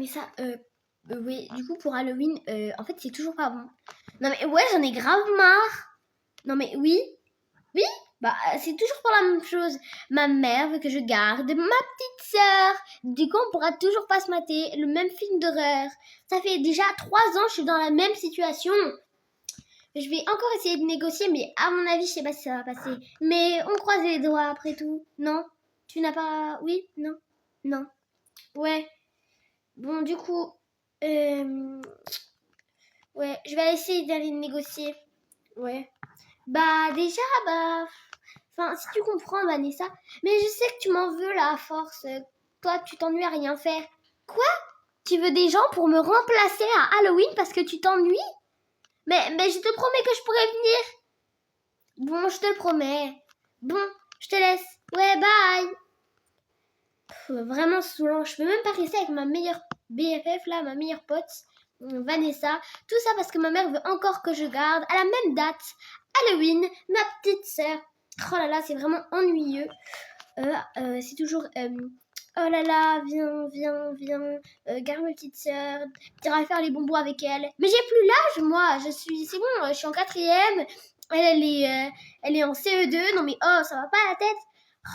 Vanessa, oui, du coup, pour Halloween, en fait, c'est toujours pas bon. Non, mais ouais, j'en ai grave marre. Non, mais oui, bah, c'est toujours pour la même chose. Ma mère veut que je garde ma petite sœur. Du coup, on pourra toujours pas se mater le même film d'horreur. Ça fait déjà 3 ans que je suis dans la même situation. Je vais encore essayer de négocier, mais à mon avis, je sais pas si ça va passer. Mais on croise les doigts après tout. Non? Tu n'as pas... Oui? Non? Non. Ouais. Bon, du coup... Ouais, je vais essayer d'aller négocier. Ouais. Bah, déjà, bah... Enfin, si tu comprends, Vanessa. Mais je sais que tu m'en veux, là, à force. Toi, tu t'ennuies à rien faire. Quoi? Tu veux des gens pour me remplacer à Halloween parce que tu t'ennuies? Mais je te promets que je pourrai venir. Bon, je te le promets. Bon, je te laisse. Ouais, bye. Vraiment saoulant. Je peux même pas rester avec ma meilleure BFF, là, ma meilleure pote, Vanessa. Tout ça parce que ma mère veut encore que je garde à la même date, Halloween, ma petite sœur. Oh là là, c'est vraiment ennuyeux. C'est toujours... oh là là, viens, garde ma petite sœur, t'iras faire les bonbons avec elle. Mais j'ai plus l'âge, moi, c'est bon, je suis en 4e, elle est en CE2, non mais oh, ça va pas à la tête.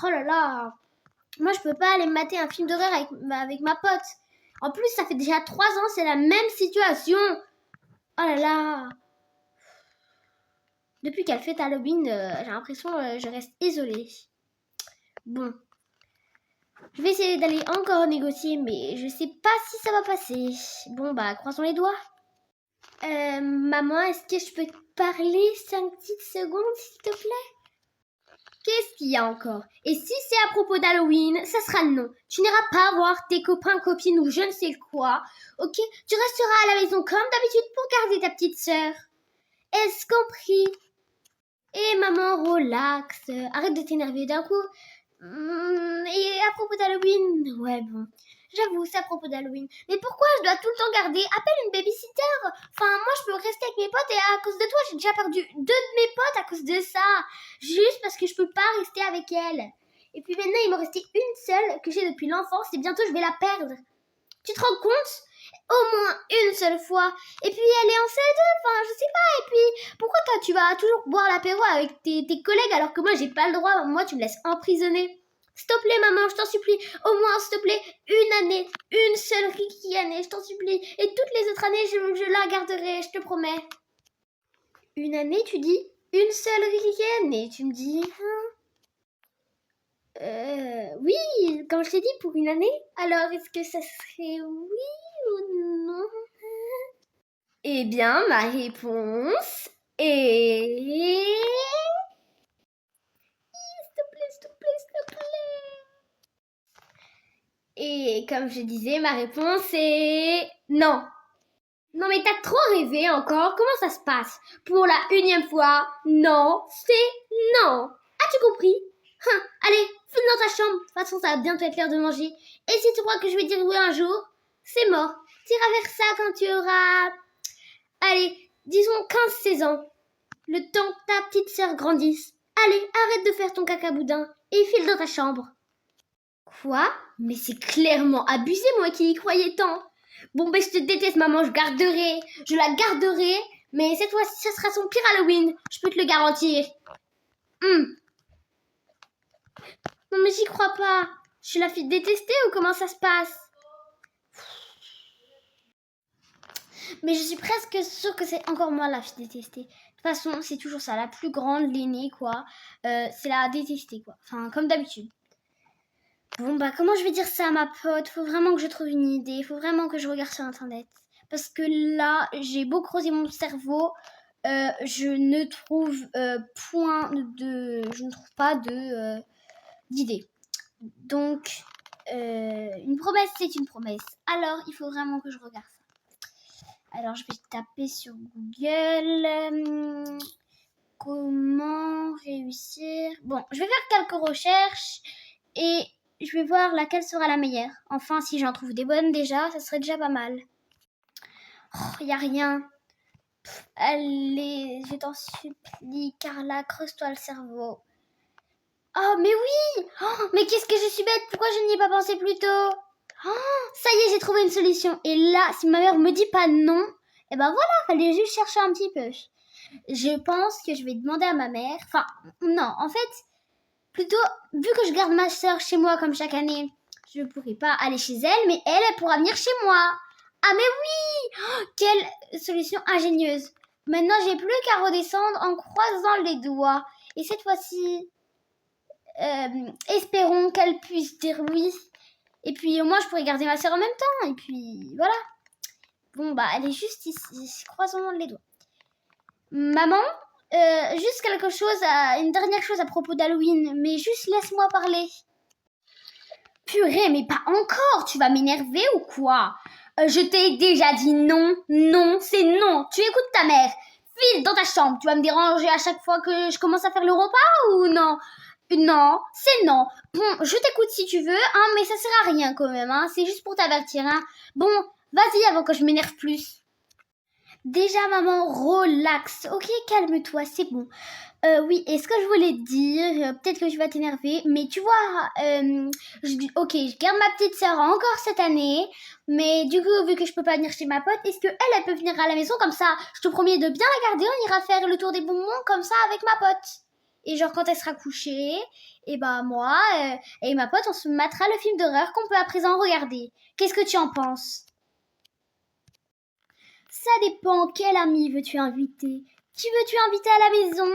Oh là là, moi je peux pas aller mater un film d'horreur avec ma pote. En plus, ça fait déjà 3 ans, c'est la même situation. Oh là là. Depuis qu'elle fait Halloween, j'ai l'impression je reste isolée. Bon. Je vais essayer d'aller encore négocier, mais je sais pas si ça va passer. Bon, bah, croisons les doigts. Maman, est-ce que je peux te parler 5 petites secondes, s'il te plaît? Qu'est-ce qu'il y a encore? Et si c'est à propos d'Halloween, ça sera non. Tu n'iras pas voir tes copains, copines ou je ne sais quoi. Ok? Tu resteras à la maison comme d'habitude pour garder ta petite sœur. Est-ce compris? Et maman, relax. Arrête de t'énerver d'un coup. Et à propos d'Halloween, ouais bon, j'avoue c'est à propos d'Halloween. Mais pourquoi je dois tout le temps garder? Appelle une babysitter. Enfin moi je peux rester avec mes potes et à cause de toi j'ai déjà perdu 2 de mes potes à cause de ça. Juste parce que je peux pas rester avec elle. Et puis maintenant il m'en restait une seule que j'ai depuis l'enfance et bientôt je vais la perdre. Tu te rends compte? Au moins une seule fois. Et puis elle est en CE2, enfin je sais pas. Et puis pourquoi toi tu vas toujours boire l'apéro avec tes collègues alors que moi j'ai pas le droit? Moi tu me laisses emprisonner. S'il te plaît maman, je t'en supplie. Au moins s'il te plaît une année. Une seule Riki année, je t'en supplie. Et toutes les autres années je la garderai, je te promets. Une année tu dis? Une seule Riki année tu me dis? Oui, comme je t'ai dit, pour une année. Alors, est-ce que ça serait oui ou non? Eh bien, ma réponse est... S'il te plaît, s'il te plaît, s'il te plaît. Et comme je disais, ma réponse est... non. Non mais t'as trop rêvé encore. Comment ça se passe? Pour la 1e fois, non, c'est non. As-tu compris? Allez, file dans ta chambre. De toute façon, ça va bientôt être l'heure de manger. Et si tu crois que je vais dire oui un jour, c'est mort. T'iras vers ça quand tu auras... Allez, disons 15-16 ans. Le temps que ta petite sœur grandisse. Allez, arrête de faire ton caca boudin et file dans ta chambre. Quoi? Mais c'est clairement abusé, moi qui y croyais tant. Bon, ben je te déteste, maman, je la garderai, mais cette fois-ci, ça sera son pire Halloween, je peux te le garantir. Non, mais j'y crois pas. Je suis la fille détestée ou comment ça se passe? Mais je suis presque sûre que c'est encore moi la fille détestée. De toute façon, c'est toujours ça, la plus grande, l'aînée, quoi. C'est la détestée, quoi. Enfin, comme d'habitude. Bon, bah, comment je vais dire ça à ma pote? Faut vraiment que je trouve une idée. Faut vraiment que je regarde sur Internet. Parce que là, j'ai beau creuser mon cerveau, je ne trouve je ne trouve pas d'idée. Donc, une promesse, c'est une promesse. Alors, il faut vraiment que je regarde ça. Alors, je vais taper sur Google. Comment réussir? Bon, je vais faire quelques recherches et je vais voir laquelle sera la meilleure. Enfin, si j'en trouve des bonnes déjà, ça serait déjà pas mal. Oh, y a rien. Allez, je t'en supplie, Carla, creuse-toi le cerveau. Oh, mais oui! Oh, mais qu'est-ce que je suis bête! Pourquoi je n'y ai pas pensé plus tôt? Ça y est, j'ai trouvé une solution. Et là, si ma mère me dit pas non, eh ben voilà, fallait juste chercher un petit peu. Je pense que je vais demander à ma mère. Enfin, non, en fait, plutôt, vu que je garde ma soeur chez moi comme chaque année, je ne pourrai pas aller chez elle, mais elle pourra venir chez moi. Ah mais oui! Quelle solution ingénieuse. Maintenant, j'ai plus qu'à redescendre en croisant les doigts. Et cette fois-ci, espérons qu'elle puisse dire oui. Et puis au moins, je pourrai garder ma soeur en même temps. Et puis voilà. Bon, bah, elle est juste ici. Croisons les doigts. Maman, juste quelque chose, une dernière chose à propos d'Halloween, mais juste laisse-moi parler. Purée, mais pas encore, tu vas m'énerver ou quoi? Je t'ai déjà dit non, non, c'est non, tu écoutes ta mère. File dans ta chambre, tu vas me déranger à chaque fois que je commence à faire le repas ou non? Non, c'est non. Bon, je t'écoute si tu veux, hein, mais ça sert à rien quand même, hein, c'est juste pour t'avertir, hein. Bon, vas-y avant que je m'énerve plus. Déjà, maman, relax. Ok, calme-toi, c'est bon. Oui, et ce que je voulais te dire, peut-être que je vais t'énerver, mais tu vois, ok, je garde ma petite sœur encore cette année, mais du coup, vu que je peux pas venir chez ma pote, est-ce que elle peut venir à la maison comme ça? Je te promets de bien la garder, on ira faire le tour des bonbons comme ça avec ma pote. Et genre, quand elle sera couchée, et bah moi et ma pote, on se mettra le film d'horreur qu'on peut à présent regarder. Qu'est-ce que tu en penses? Ça dépend, quel ami veux-tu inviter? Qui veux-tu inviter à la maison?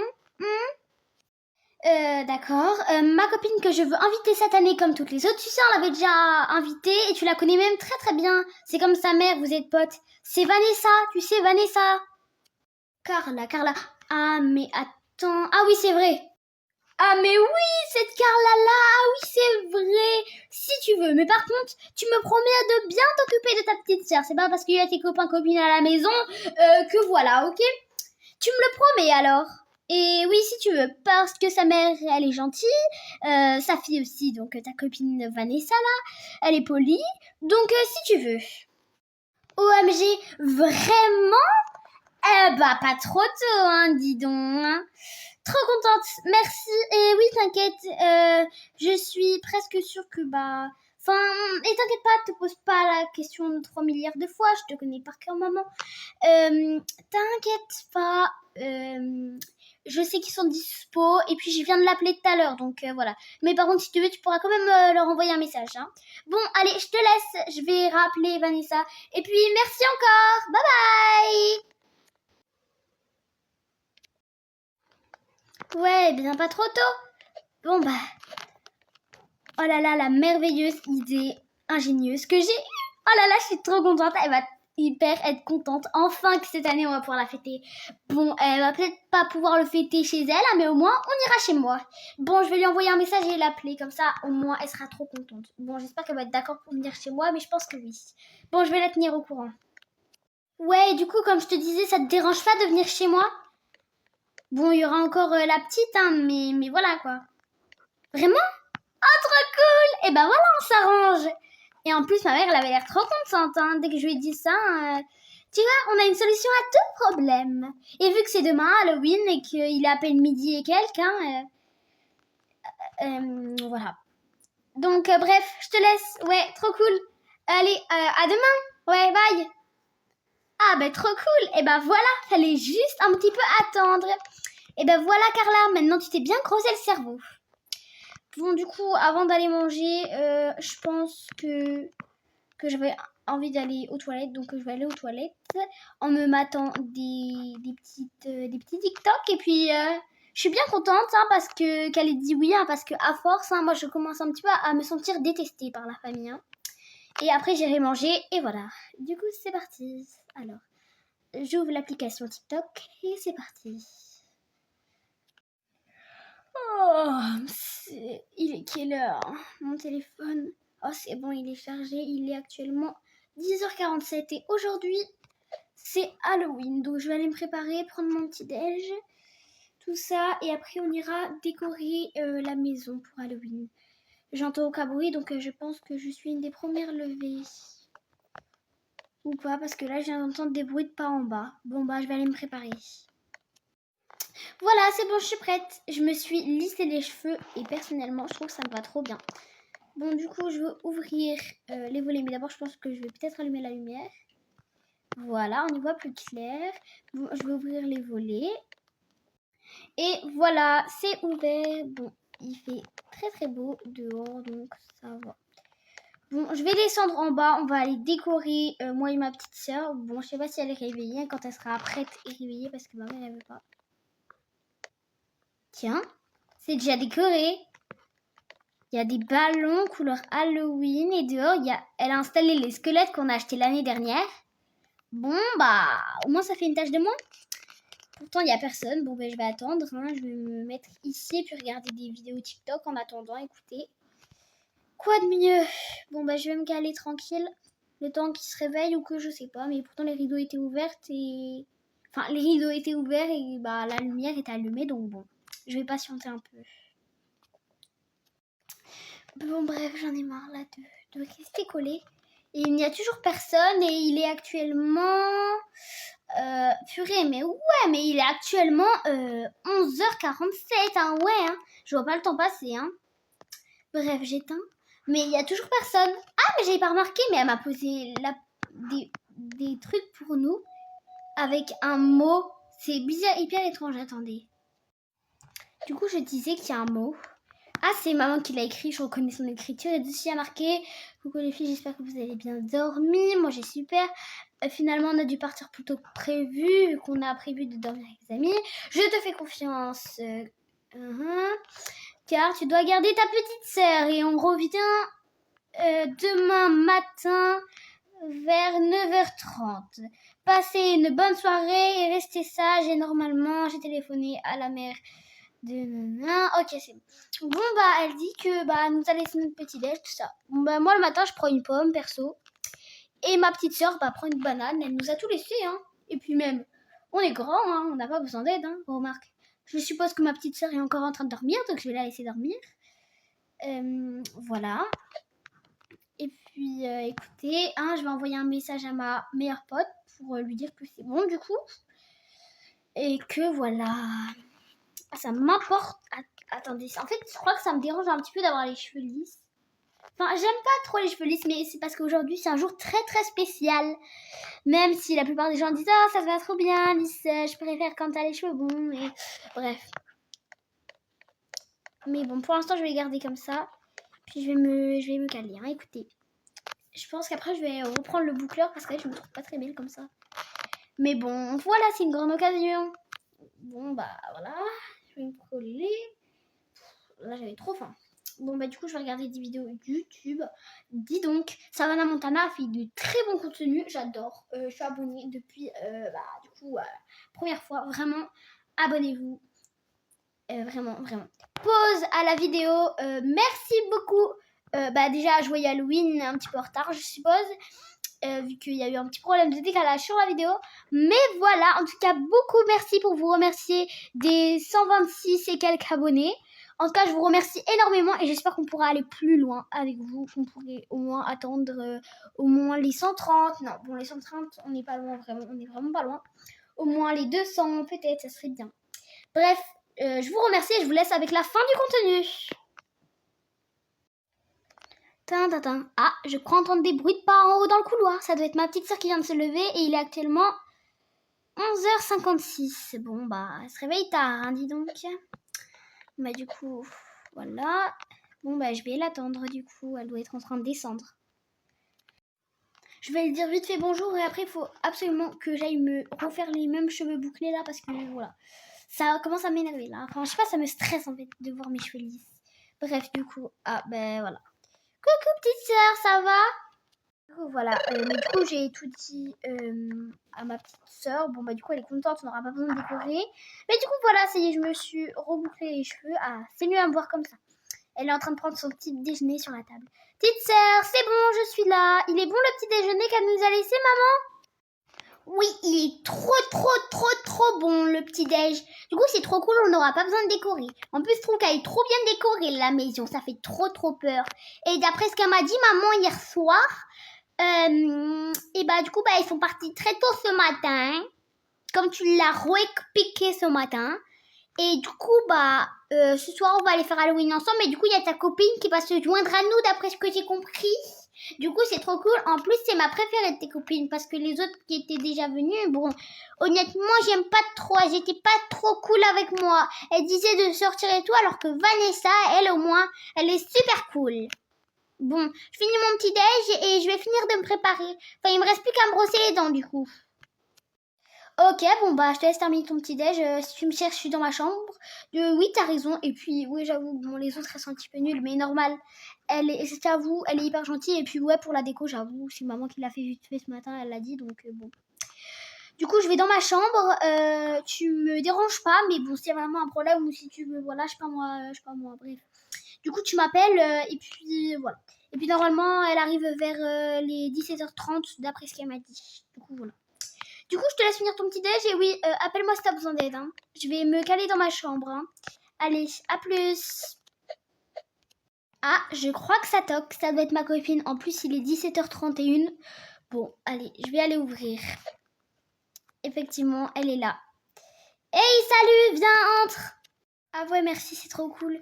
D'accord. Ma copine que je veux inviter cette année comme toutes les autres, tu sais, on l'avait déjà invitée et tu la connais même très très bien. C'est comme sa mère, vous êtes potes. C'est Vanessa, tu sais, Vanessa. Carla. Ah, mais attends. Ah oui, c'est vrai. Ah, mais oui, cette Carla-là. Ah oui, c'est vrai. Si tu veux. Mais par contre, tu me promets de bien t'occuper de ta petite sœur. C'est pas parce qu'il y a tes copains-copines à la maison que voilà, ok? Tu me le promets alors? Et oui, si tu veux, parce que sa mère, elle est gentille, sa fille aussi, donc ta copine Vanessa là, elle est polie, donc si tu veux. OMG, vraiment? Eh bah pas trop tôt, hein, dis donc. Hein. Trop contente, merci. Et oui, t'inquiète, je suis presque sûre que bah... Enfin, et t'inquiète pas, te pose pas la question 3 milliards de fois, je te connais par cœur, maman. T'inquiète pas, je sais qu'ils sont dispo, et puis je viens de l'appeler tout à l'heure, donc voilà. Mais par contre, si tu veux, tu pourras quand même leur envoyer un message. Hein. Bon, allez, je te laisse, je vais rappeler Vanessa. Et puis, merci encore, bye bye. Ouais, bien pas trop tôt. Bon bah, oh là là, la merveilleuse idée ingénieuse que j'ai eue. Oh là là, je suis trop contente, elle va hyper être contente. Enfin que cette année, on va pouvoir la fêter. Bon, elle va peut-être pas pouvoir le fêter chez elle, hein, mais au moins, on ira chez moi. Bon, je vais lui envoyer un message et l'appeler. Comme ça, au moins, elle sera trop contente. Bon, j'espère qu'elle va être d'accord pour venir chez moi, mais je pense que oui. Bon, je vais la tenir au courant. Ouais, et du coup, comme je te disais, ça te dérange pas de venir chez moi? Bon, il y aura encore la petite, hein, mais voilà, quoi. Vraiment? Oh, trop cool! Et ben voilà, on s'arrange. Et en plus, ma mère, elle avait l'air trop contente, hein, dès que je lui ai dit ça. Tu vois, on a une solution à tout problème. Et vu que c'est demain, Halloween, et qu'il est à peine midi et quelques, hein, voilà. Donc, bref, je te laisse. Ouais, trop cool. Allez, à demain. Ouais, bye. Ah, ben trop cool. Et ben voilà, fallait juste un petit peu attendre. Et ben voilà, Carla, maintenant tu t'es bien creusé le cerveau. Bon, du coup, avant d'aller manger, je pense que j'avais envie d'aller aux toilettes. Donc, je vais aller aux toilettes en me matant des petits TikTok. Et puis, je suis bien contente hein, parce qu'elle ait dit oui. Hein, parce qu'à force, hein, moi, je commence un petit peu à me sentir détestée par la famille. Hein. Et après, j'irai manger. Et voilà. Du coup, c'est parti. Alors, j'ouvre l'application TikTok et c'est parti. Oh, il est quelle heure? Mon téléphone. Oh, c'est bon, il est chargé. Il est actuellement 10h47. Et aujourd'hui, c'est Halloween. Donc, je vais aller me préparer, prendre mon petit déj, tout ça. Et après, on ira décorer la maison pour Halloween. J'entends aucun bruit, donc je pense que je suis une des premières levées. Ou pas, parce que là, je viens d'entendre des bruits de pas en bas. Bon, bah, je vais aller me préparer. Voilà, c'est bon, je suis prête. Je me suis lissé les cheveux et personnellement, je trouve que ça me va trop bien. Bon, du coup, je veux ouvrir les volets. Mais d'abord, je pense que je vais peut-être allumer la lumière. Voilà, on y voit plus clair. Bon, je vais ouvrir les volets. Et voilà, c'est ouvert. Bon, il fait très très beau dehors, donc ça va. Bon, je vais descendre en bas. On va aller décorer, moi et ma petite soeur. Bon, je sais pas si elle est réveillée, quand elle sera prête et réveillée, parce que ma mère, elle veut pas. Tiens, c'est déjà décoré. Il y a des ballons couleur Halloween et dehors, elle a installé les squelettes qu'on a achetés l'année dernière. Bon, bah, au moins ça fait une tâche de moins. Pourtant, il n'y a personne. Bon, ben, je vais attendre. Hein. Je vais me mettre ici et puis regarder des vidéos TikTok en attendant. Écoutez, quoi de mieux? Bon, ben, je vais me caler tranquille. Le temps qu'il se réveille ou que je sais pas. Mais pourtant, les rideaux étaient ouverts et... Enfin, les rideaux étaient ouverts et bah, la lumière était allumée. Donc bon, je vais patienter un peu. Bon, bref, j'en ai marre là de rester collé. Et il n'y a toujours personne et il est actuellement... purée, mais ouais, mais il est actuellement 11h47, hein, ouais, hein. Je vois pas le temps passer, hein. Bref, j'éteins. Mais il y a toujours personne. Ah, mais j'avais pas remarqué, mais elle m'a posé des trucs pour nous avec un mot. C'est bizarre, hyper étrange, attendez. Du coup, je disais qu'il y a un mot. Ah, c'est maman qui l'a écrit, je reconnais son écriture. Et dessus, il y a marqué: coucou les filles, j'espère que vous avez bien dormi. Moi, j'ai super. Finalement, on a dû partir plus tôt que prévu, vu qu'on a prévu de dormir avec les amis. Je te fais confiance. Car tu dois garder ta petite sœur. Et on revient demain matin vers 9h30. Passez une bonne soirée et restez sages. Et normalement, j'ai téléphoné à la mère de Nana. Ok, c'est bon. Bon, bah, elle dit que bah, nous a laissé notre petit déj, tout ça. Bon, bah, moi, le matin, je prends une pomme, perso. Et ma petite sœur, bah, prend une banane. Elle nous a tout laissé, hein. Et puis même, on est grand, hein. On n'a pas besoin d'aide, hein. Remarque. Je suppose que ma petite sœur est encore en train de dormir, donc je vais la laisser dormir. Voilà. Et puis, écoutez, hein, je vais envoyer un message à ma meilleure pote pour lui dire que c'est bon, du coup. Et que voilà. Ça m'importe. Attendez, en fait, je crois que ça me dérange un petit peu d'avoir les cheveux lisses. Enfin, j'aime pas trop les cheveux lisses, mais c'est parce qu'aujourd'hui, c'est un jour très très spécial. Même si la plupart des gens disent: oh, ça te va trop bien, lisse, je préfère quand t'as les cheveux bons. Mais bref. Mais bon, pour l'instant, je vais les garder comme ça. Puis je vais me caler. Hein. Écoutez, je pense qu'après, je vais reprendre le boucleur parce que je me trouve pas très belle comme ça. Mais bon, voilà, c'est une grande occasion. Bon, bah voilà. Je vais me coller. Là, j'avais trop faim. Bon, bah, du coup, je vais regarder des vidéos YouTube. Dis donc, Savannah Montana a fait de très bons contenus. J'adore. Je suis abonnée depuis, du coup, première fois. Vraiment, abonnez-vous. Vraiment, vraiment. Pause à la vidéo. Merci beaucoup. Déjà, joyeux Halloween, un petit peu en retard, je suppose. Vu qu'il y a eu un petit problème de décalage sur la vidéo. Mais voilà, en tout cas, beaucoup merci pour vous remercier des 126 et quelques abonnés. En tout cas, je vous remercie énormément et j'espère qu'on pourra aller plus loin avec vous, qu'on pourrait au moins attendre au moins les 130. Non, bon, les 130, on n'est pas loin, vraiment, on est vraiment pas loin. Au moins les 200, peut-être, ça serait bien. Bref, je vous remercie et je vous laisse avec la fin du contenu. Ah, je crois entendre des bruits de pas en haut dans le couloir. Ça doit être ma petite soeur qui vient de se lever et il est actuellement 11h56. Bon, bah, elle se réveille tard, hein, dis donc. Bah, du coup, voilà. Bon, bah, je vais l'attendre, du coup. Elle doit être en train de descendre. Je vais lui dire vite fait bonjour et après, il faut absolument que j'aille me refaire les mêmes cheveux bouclés, là, parce que, voilà. Ça commence à m'énerver, là. Enfin, je sais pas, ça me stresse, en fait, de voir mes cheveux lisses. Bref, du coup, voilà. Coucou, petite sœur, ça va? Voilà, mais du coup j'ai tout dit à ma petite sœur. Bon bah du coup elle est contente, on n'aura pas besoin de décorer. Mais du coup voilà, ça y est, je me suis rebouclé les cheveux. Ah, c'est mieux à me voir comme ça. Elle est en train de prendre son petit déjeuner sur la table. Petite sœur, c'est bon, je suis là. Il est bon le petit déjeuner qu'elle nous a laissé, maman? Oui, il est trop bon le petit déj. Du coup c'est trop cool, on n'aura pas besoin de décorer. En plus je trouve qu'elle est trop bien décorée la maison, ça fait trop peur. Et d'après ce qu'elle m'a dit maman hier soir, et du coup ils sont partis très tôt ce matin, comme tu l'as réexpliqué ce matin. Et du coup Ce soir, on va aller faire Halloween ensemble. Mais du coup, il y a ta copine qui va se joindre à nous, d'après ce que j'ai compris. Du coup, c'est trop cool. En plus, c'est ma préférée de tes copines. Parce que les autres qui étaient déjà venues, bon, honnêtement, j'aime pas trop. Elles étaient pas trop cool avec moi. Elles disaient de sortir et tout. Alors que Vanessa, elle, au moins, elle est super cool. Bon, je finis mon petit déj et je vais finir de me préparer. Enfin, il me reste plus qu'à me brosser les dents, du coup. Ok, bon bah je te laisse terminer ton petit déj. Si tu me cherches, je suis dans ma chambre. Oui, t'as raison. Et puis oui, j'avoue, bon, les autres elles sont un petit peu nulles, mais normal. J'avoue, elle est hyper gentille. Et puis ouais, pour la déco, j'avoue, c'est maman qui l'a fait vite fait ce matin, elle l'a dit, donc bon. Du coup, je vais dans ma chambre. Tu me déranges pas, mais bon, s'il y a vraiment un problème ou si tu veux, voilà, je sais pas moi, bref. Du coup, tu m'appelles et puis voilà. Et puis normalement, elle arrive vers les 17h30 d'après ce qu'elle m'a dit. Du coup, voilà. Du coup, je te laisse finir ton petit déj et oui, appelle-moi si t'as besoin d'aide. Hein. Je vais me caler dans ma chambre. Hein. Allez, à plus. Ah, je crois que ça toque. Ça doit être ma copine. En plus, il est 17h31. Bon, allez, je vais aller ouvrir. Effectivement, elle est là. Hey, salut, viens, entre. Ah ouais, merci, c'est trop cool.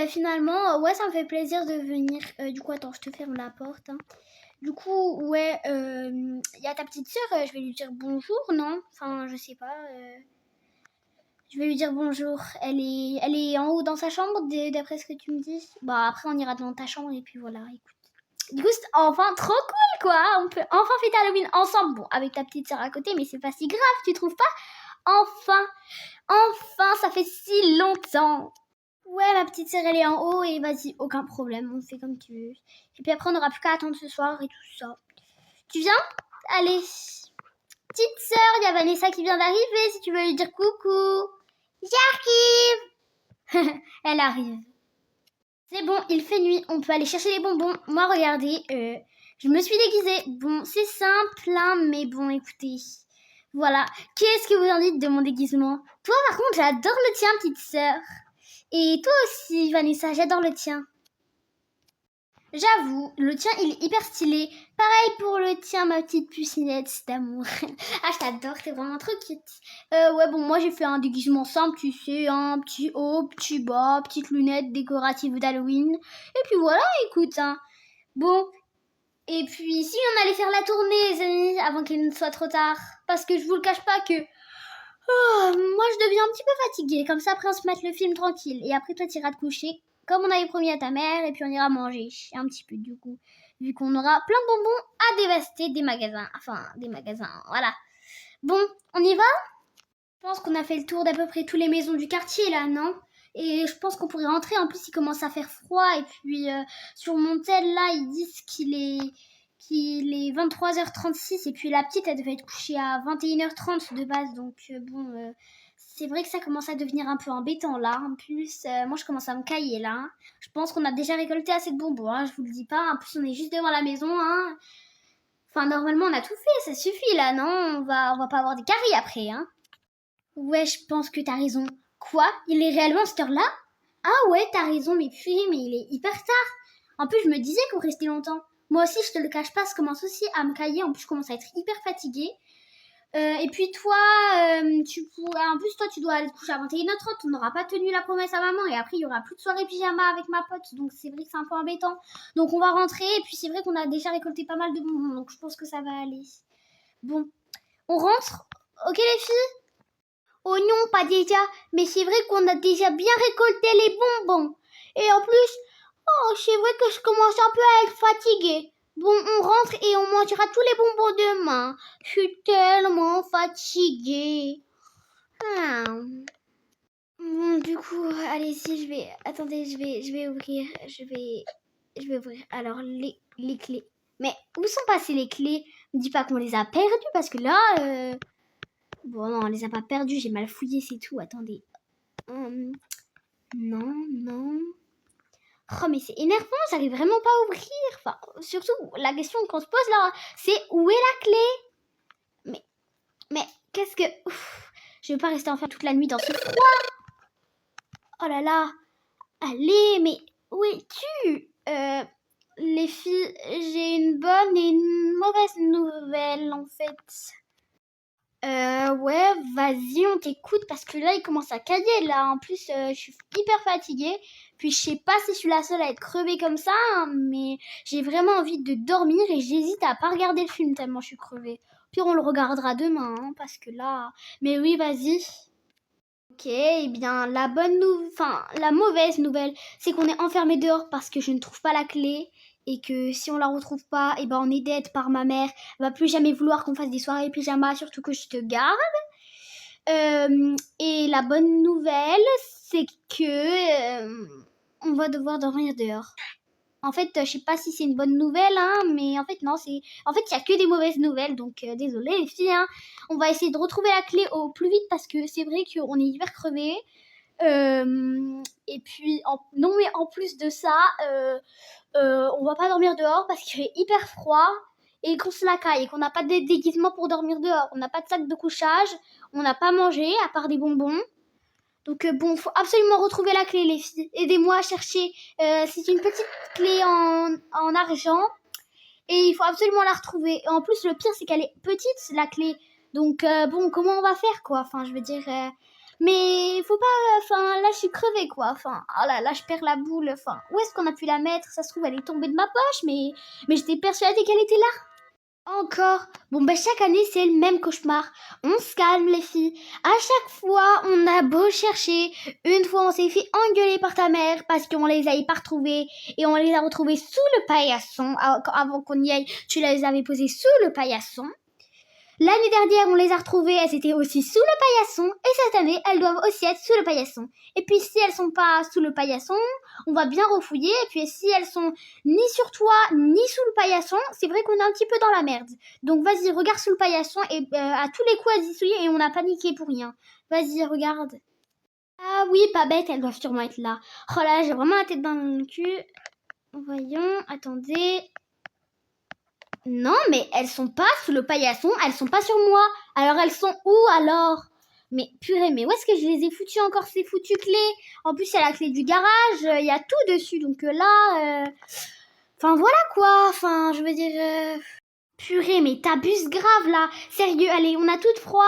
Finalement, ouais, ça me fait plaisir de venir. Du coup, attends, je te ferme la porte. Hein. Du coup, ouais, y a ta petite sœur, je vais lui dire bonjour, non? Enfin, je sais pas. Je vais lui dire bonjour. Elle est en haut dans sa chambre, d'après ce que tu me dis. Bah, après, on ira dans ta chambre et puis voilà, écoute. Du coup, c'est enfin trop cool, quoi. On peut enfin fêter Halloween ensemble. Bon, avec ta petite sœur à côté, mais c'est pas si grave, tu trouves pas? Enfin, ça fait si longtemps. Ouais, ma petite sœur, elle est en haut et vas-y, aucun problème, on fait comme tu veux. Et puis après, on n'aura plus qu'à attendre ce soir et tout ça. Tu viens? Allez. Petite sœur, il y a Vanessa qui vient d'arriver, si tu veux lui dire coucou. J'arrive. Elle arrive. C'est bon, il fait nuit, on peut aller chercher les bonbons. Moi, regardez, je me suis déguisée. Bon, c'est simple, hein, mais bon, écoutez. Voilà. Qu'est-ce que vous en dites de mon déguisement? Toi, par contre, j'adore le tien, petite sœur. Et toi aussi, Vanessa, j'adore le tien. J'avoue, le tien, il est hyper stylé. Pareil pour le tien, ma petite pucinette d'amour. Ah, je t'adore, t'es vraiment trop cute. Ouais, bon, moi, j'ai fait un déguisement simple, tu sais, un petit haut, petit bas, petite lunette décorative d'Halloween. Et puis voilà, écoute, hein. Bon, et puis si on allait faire la tournée, les amis, avant qu'il ne soit trop tard. Parce que je vous le cache pas que... Oh, moi, je deviens un petit peu fatiguée. Comme ça, après, on se mate le film tranquille. Et après, toi, tu iras te coucher, comme on avait promis à ta mère. Et puis, on ira manger un petit peu, du coup. Vu qu'on aura plein de bonbons à dévaster des magasins. Enfin, des magasins, voilà. Bon, on y va? Je pense qu'on a fait le tour d'à peu près toutes les maisons du quartier, là, non? Et je pense qu'on pourrait rentrer. En plus, il commence à faire froid. Et puis, sur mon tel, là, ils disent qu'il est 23h36 et puis la petite elle devait être couchée à 21h30 de base donc bon c'est vrai que ça commence à devenir un peu embêtant là en plus moi je commence à me cailler là hein. Je pense qu'on a déjà récolté assez de bonbons hein, je vous le dis pas en plus on est juste devant la maison hein. Enfin normalement on a tout fait ça suffit là non on va pas avoir des caries après hein. Ouais je pense que t'as raison. Quoi il est réellement cette heure là? Ah ouais t'as raison mais purée mais il est hyper tard. En plus je me disais qu'on restait longtemps. Moi aussi, je te le cache pas, je commence aussi à me cailler. En plus, je commence à être hyper fatiguée. Et puis toi, en plus, toi, tu dois aller te coucher à 21h30. On n'aura pas tenu la promesse à maman. Et après, il y aura plus de soirée pyjama avec ma pote. Donc, c'est vrai que c'est un peu embêtant. Donc, on va rentrer. Et puis, c'est vrai qu'on a déjà récolté pas mal de bonbons. Donc, je pense que ça va aller. Bon, on rentre. Ok, les filles? Oh non, pas déjà. Mais c'est vrai qu'on a déjà bien récolté les bonbons. Et en plus, oh, c'est vrai que je commence un peu à être fatiguée. Bon, on rentre et on mangera tous les bonbons demain. Je suis tellement fatiguée. Ah. Bon, du coup, allez-y, je vais... Attendez, je vais ouvrir. Je vais ouvrir. Alors, les clés. Mais où sont passées les clés? Ne dis pas qu'on les a perdues parce que là... Bon, non, on les a pas perdues. J'ai mal fouillé, c'est tout. Attendez. Non... Oh mais c'est énervant, j'arrive vraiment pas à ouvrir. Enfin, surtout, la question qu'on se pose là, c'est où est la clé? Mais qu'est-ce que... Ouf, je vais pas rester enfermée toute la nuit dans ce froid. Oh là là. Allez, mais où es-tu? Les filles, j'ai une bonne et une mauvaise nouvelle en fait. ouais, vas-y, on t'écoute parce que là, il commence à cailler. Là, en plus, je suis hyper fatiguée. Puis, je sais pas si je suis la seule à être crevée comme ça, hein, mais j'ai vraiment envie de dormir et j'hésite à pas regarder le film tellement je suis crevée. Puis, on le regardera demain, hein, parce que là... Mais oui, vas-y. Ok, eh bien, la mauvaise nouvelle, c'est qu'on est enfermé dehors parce que je ne trouve pas la clé et que si on la retrouve pas, eh ben, on est dead par ma mère. Elle va plus jamais vouloir qu'on fasse des soirées pyjama, surtout que je te garde. Et la bonne nouvelle, c'est que on va devoir dormir dehors. En fait, je sais pas si c'est une bonne nouvelle, hein, mais en fait, non, c'est... En fait, il y a que des mauvaises nouvelles, donc désolé les filles, hein. On va essayer de retrouver la clé au plus vite parce que c'est vrai qu'on est hyper crevés. Et puis, non, mais en plus de ça, on va pas dormir dehors parce qu'il fait hyper froid et qu'on se la caille et qu'on n'a pas de déguisement pour dormir dehors. On n'a pas de sac de couchage, on n'a pas mangé à part des bonbons. Donc bon, faut absolument retrouver la clé, les filles. Aidez-moi à chercher. C'est une petite clé en argent et il faut absolument la retrouver. Et en plus, le pire, c'est qu'elle est petite, la clé. Donc bon, comment on va faire, quoi? Enfin, je veux dire... Mais faut pas... Enfin, là, je suis crevée, quoi. Enfin, oh là, je perds la boule. Enfin, où est-ce qu'on a pu la mettre? Ça se trouve, elle est tombée de ma poche, mais j'étais persuadée qu'elle était là. Encore. Bon, bah, chaque année, c'est le même cauchemar. On se calme, les filles. À chaque fois, on a beau chercher. Une fois, on s'est fait engueuler par ta mère parce qu'on les avait pas retrouvés. Et on les a retrouvés sous le paillasson. Avant qu'on y aille, tu les avais posés sous le paillasson. L'année dernière, on les a retrouvées, elles étaient aussi sous le paillasson. Et cette année, elles doivent aussi être sous le paillasson. Et puis, si elles sont pas sous le paillasson, on va bien refouiller. Et puis, si elles sont ni sur toi, ni sous le paillasson, c'est vrai qu'on est un petit peu dans la merde. Donc, vas-y, regarde sous le paillasson. Et à tous les coups, elles y sont et on a paniqué pour rien. Vas-y, regarde. Ah oui, pas bête, elles doivent sûrement être là. Oh là, j'ai vraiment la tête dans le cul. Voyons, attendez... Non, mais elles sont pas sous le paillasson, elles sont pas sur moi. Alors elles sont où alors? Mais purée, mais où est-ce que je les ai foutues encore ces foutues clés? En plus, il y a la clé du garage, il y a tout dessus, donc là... Enfin voilà quoi, enfin je veux dire... Purée, mais t'abuses grave là. Sérieux, allez, on a toutes froid.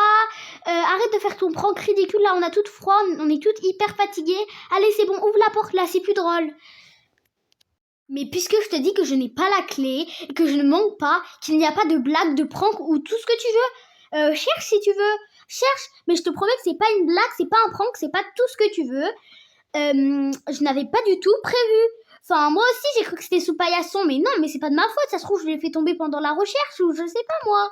Arrête de faire ton prank ridicule là, on a toutes froid, on est toutes hyper fatiguées. Allez, c'est bon, ouvre la porte là, c'est plus drôle. Mais puisque je te dis que je n'ai pas la clé, et que je ne manque pas, qu'il n'y a pas de blague, de prank ou tout ce que tu veux, cherche si tu veux. Cherche, mais je te promets que c'est pas une blague, c'est pas un prank, c'est pas tout ce que tu veux. Je n'avais pas du tout prévu. Enfin, moi aussi j'ai cru que c'était sous paillasson, mais non, mais c'est pas de ma faute, ça se trouve je l'ai fait tomber pendant la recherche ou je sais pas moi.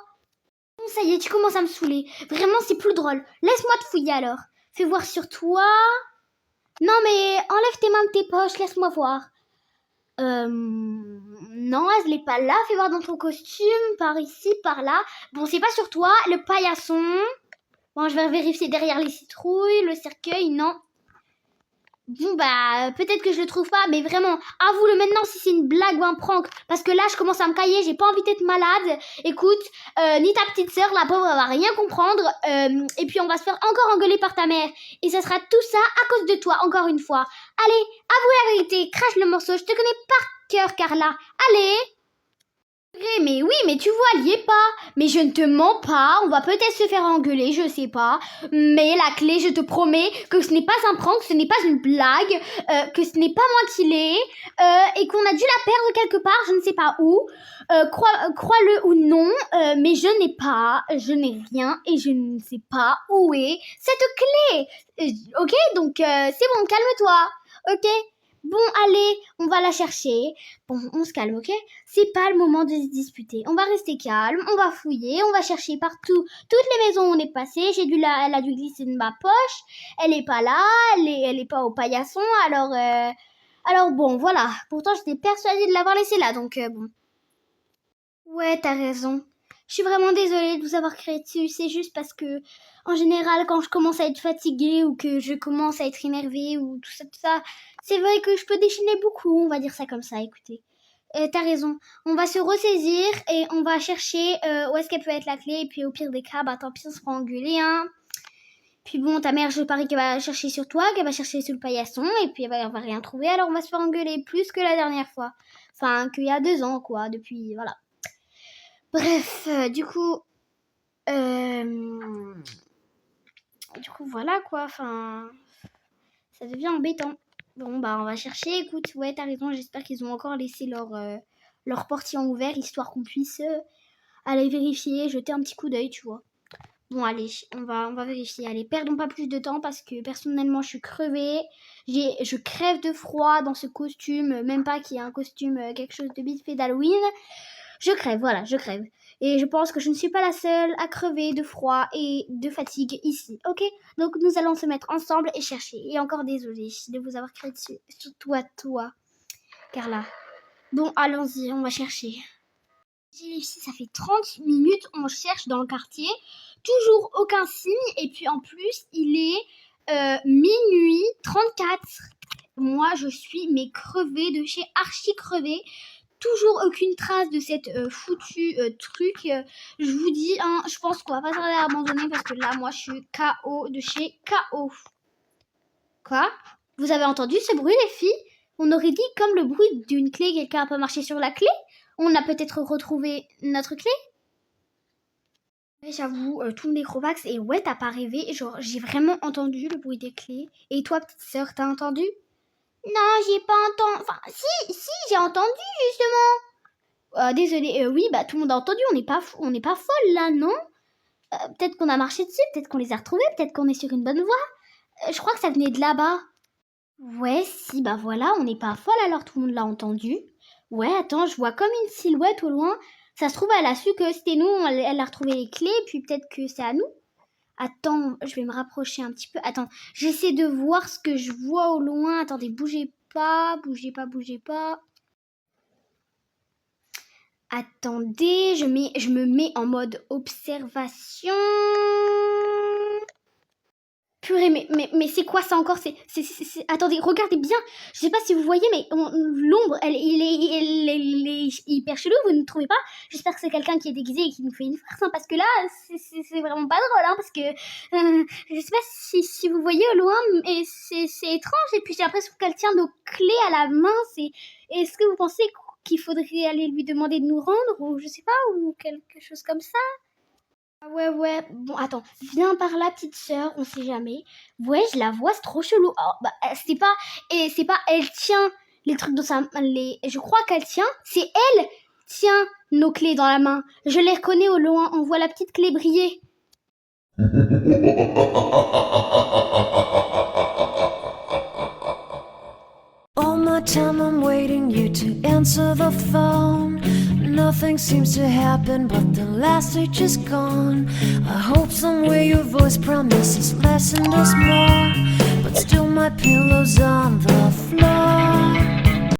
Bon, ça y est, tu commences à me saouler. Vraiment, c'est plus drôle. Laisse-moi te fouiller alors. Fais voir sur toi. Non mais enlève tes mains de tes poches, laisse-moi voir. Non, elle n'est pas là. Fais voir dans ton costume, par ici, par là. Bon, c'est pas sur toi. Le paillasson. Bon, je vais vérifier derrière les citrouilles, le cercueil, non. Bon, bah, peut-être que je le trouve pas, mais vraiment, avoue-le maintenant si c'est une blague ou un prank. Parce que là, je commence à me cailler, j'ai pas envie d'être malade. Écoute, ni ta petite sœur, la pauvre, elle va rien comprendre. Et puis, on va se faire encore engueuler par ta mère. Et ça sera tout ça à cause de toi, encore une fois. Allez, avoue la vérité, crache le morceau, je te connais par cœur, Carla. Allez! Mais oui, mais tu vois, elle y est pas. Mais je ne te mens pas, on va peut-être se faire engueuler, je sais pas. Mais la clé, je te promets que ce n'est pas un prank, ce n'est pas une blague, que ce n'est pas moi qui l'ai, et qu'on a dû la perdre quelque part, je ne sais pas où. Crois-le ou non, mais je n'ai rien, et je ne sais pas où est cette clé. Ok, donc c'est bon, calme-toi. Ok. Bon, allez, on va la chercher. Bon, on se calme, ok? C'est pas le moment de se disputer. On va rester calme, on va fouiller, on va chercher partout. Toutes les maisons où on est passé, elle a dû glisser de ma poche. Elle est pas là, elle est pas au paillasson, alors bon, voilà. Pourtant, j'étais persuadée de l'avoir laissée là, donc bon. Ouais, t'as raison. Je suis vraiment désolée de vous avoir créé dessus. C'est juste parce que, en général, quand je commence à être fatiguée ou que je commence à être énervée ou tout ça, c'est vrai que je peux déchaîner beaucoup. On va dire ça comme ça, écoutez. T'as raison. On va se ressaisir et on va chercher où est-ce qu'elle peut être la clé. Et puis au pire des cas, bah tant pis, on se fera engueuler, hein. Puis bon, ta mère, je parie qu'elle va chercher sur toi, qu'elle va chercher sur le paillasson. Et puis elle va rien trouver, alors on va se faire engueuler plus que la dernière fois. Enfin, qu'il y a 2 ans, quoi, depuis, voilà. Bref, du coup, Du coup, voilà quoi. Enfin, ça devient embêtant. Bon, bah, on va chercher. Écoute, ouais, t'as raison. J'espère qu'ils ont encore laissé leur portillon ouvert, histoire qu'on puisse aller vérifier, jeter un petit coup d'œil, tu vois. Bon, allez, on va vérifier. Allez, perdons pas plus de temps parce que personnellement, je suis crevée. Je crève de froid dans ce costume. Même pas qu'il y ait un costume, quelque chose de vite fait d'Halloween. Je crève, voilà, je crève. Et je pense que je ne suis pas la seule à crever de froid et de fatigue ici, ok? Donc nous allons se mettre ensemble et chercher. Et encore désolée de vous avoir créé dessus. Surtout à toi, Carla. Bon, allons-y, on va chercher. Ici, ça fait 30 minutes, on cherche dans le quartier. Toujours aucun signe. Et puis en plus, il est minuit 34. Moi, je suis crevée de chez archi crevée. Toujours aucune trace de cette foutue truc. Je vous dis, hein, je pense qu'on va pas tarder à abandonner parce que là, moi, je suis KO de chez KO. Quoi? Vous avez entendu ce bruit, les filles? On aurait dit comme le bruit d'une clé, quelqu'un a pas marché sur la clé? On a peut-être retrouvé notre clé? Ouais, j'avoue, tout le microvax, et ouais, t'as pas rêvé. Genre, j'ai vraiment entendu le bruit des clés. Et toi, petite sœur, t'as entendu? Non, j'ai pas entendu. Enfin, si, j'ai entendu, justement. Désolée, oui, bah tout le monde a entendu, on n'est pas folle là, non? Peut-être qu'on a marché dessus, peut-être qu'on les a retrouvés, peut-être qu'on est sur une bonne voie. Je crois que ça venait de là-bas. Ouais, si, bah voilà, on n'est pas folle alors tout le monde l'a entendu. Ouais, attends, je vois comme une silhouette au loin. Ça se trouve, elle a su que c'était nous, elle a retrouvé les clés, puis peut-être que c'est à nous. Attends, je vais me rapprocher un petit peu. Attends, j'essaie de voir ce que je vois au loin. Attendez, bougez pas. Attendez, je me mets en mode observation. Purée, mais c'est quoi ça encore? Attendez, regardez bien. Je sais pas si vous voyez, mais l'ombre, elle est hyper chelou, vous ne trouvez pas? J'espère que c'est quelqu'un qui est déguisé et qui nous fait une farce, hein, parce que là, c'est vraiment pas drôle, hein, parce que je sais pas si vous voyez au loin, mais c'est étrange. Et puis j'ai l'impression qu'elle tient nos clés à la main. Est-ce que vous pensez qu'il faudrait aller lui demander de nous rendre, ou je sais pas, ou quelque chose comme ça? Ah ouais. Bon, attends. Viens par là, petite sœur, on sait jamais. Ouais, je la vois, c'est trop chelou. Oh, bah, c'est pas, elle tient les trucs dans sa main. Je crois qu'elle tient, c'est elle tient nos clés dans la main. Je les reconnais au loin, on voit la petite clé briller. All my time I'm waiting you to answer the phone. Nothing seems to happen, but the last stage is gone. I hope some way your voice promises less and us more.